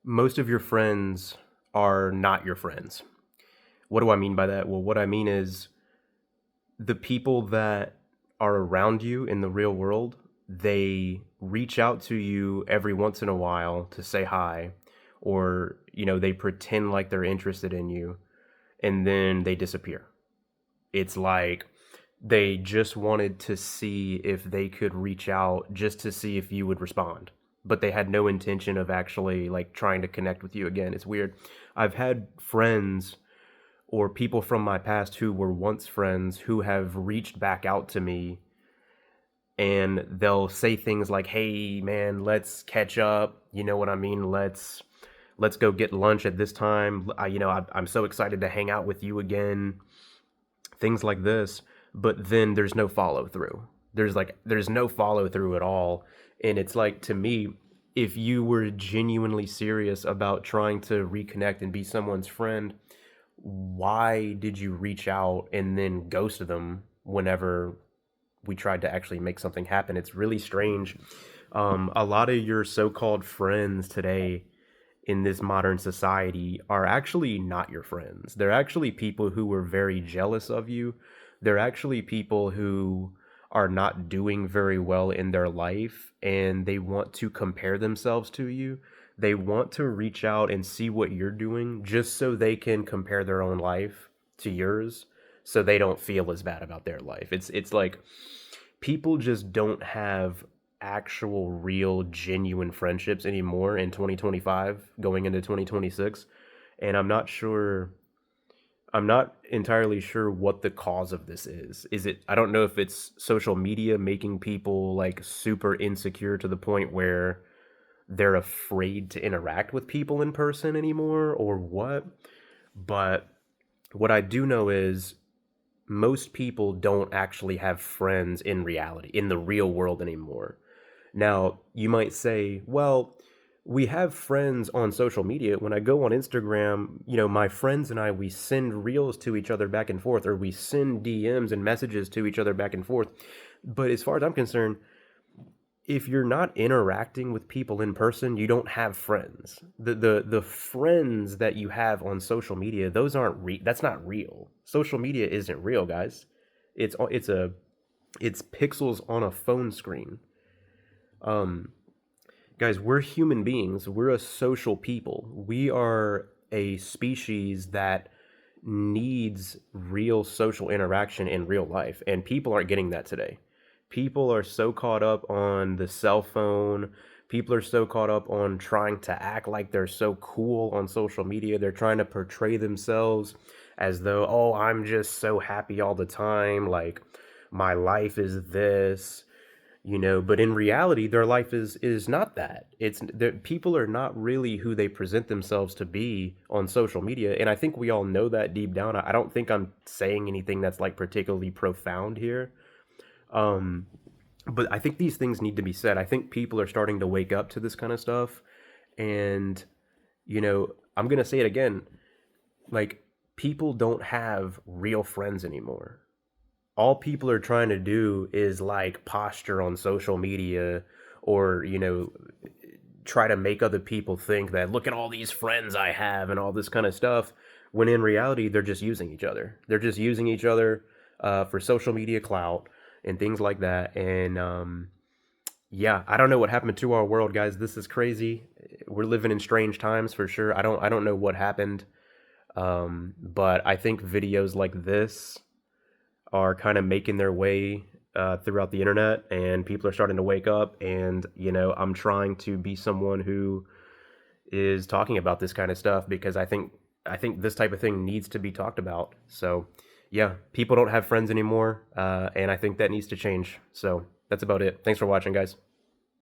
Most of your friends are not your friends. What do I mean by that? Well, what I mean is the people that are around you in the real world, they reach out to you every once in a while to say hi, or, they pretend like they're interested in you, and then they disappear. It's like they just wanted to see if they could reach out just to see if you would respond. But they had no intention of actually like trying to connect with you again. It's weird. I've had friends or people from my past who were once friends who have reached back out to me, and they'll say things like, "Hey man, let's catch up." You know what I mean? Let's go get lunch at this time. I'm so excited to hang out with you again. Things like this, but then there's no follow through. There's no follow through at all. And it's like, to me, if you were genuinely serious about trying to reconnect and be someone's friend, why did you reach out and then ghost them whenever we tried to actually make something happen? It's really strange. A lot of your so-called friends today in this modern society are actually not your friends. They're actually people who were very jealous of you. They're actually people who are not doing very well in their life, and they want to compare themselves to you. They want to reach out and see what you're doing just so they can compare their own life to yours, so they don't feel as bad about their life. It's like people just don't have actual real genuine friendships anymore in 2025 going into 2026, and I'm not entirely sure what the cause of this is it I don't know if it's social media making people like super insecure to the point where they're afraid to interact with people in person anymore, or what. But what I do know is most people don't actually have friends in reality, in the real world anymore. Now, you might say, well, we have friends on social media. When I go on Instagram, my friends and I, we send reels to each other back and forth, or we send DMs and messages to each other back and forth. But as far as I'm concerned, if you're not interacting with people in person, you don't have friends. The friends that you have on social media, those aren't that's not real. Social media isn't real, guys. It's pixels on a phone screen. Um Guys, we're human beings. We're a social people. We are a species that needs real social interaction in real life, and people aren't getting that today. People are so caught up on the cell phone. People are so caught up on trying to act like they're so cool on social media. They're trying to portray themselves as though, oh, I'm just so happy all the time. Like, my life is this, but in reality their life is not that. People are not really who they present themselves to be on social media, and I think we all know that deep down. I don't think I'm saying anything that's like particularly profound here. um but I think these things need to be said. I think people are starting to wake up to this kind of stuff, and I'm gonna say it again. Like, people don't have real friends anymore. All people are trying to do is like posture on social media, or try to make other people think that, look at all these friends I have and all this kind of stuff, when in reality they're just using each other. They're just using each other for social media clout and things like that. And yeah, I don't know what happened to our world, guys. This is crazy. We're living in strange times for sure. I don't know what happened. But I think videos like this are kind of making their way throughout the internet, and people are starting to wake up. And I'm trying to be someone who is talking about this kind of stuff, because I think this type of thing needs to be talked about. So yeah, people don't have friends anymore, and I think that needs to change. So that's about it. Thanks for watching, guys.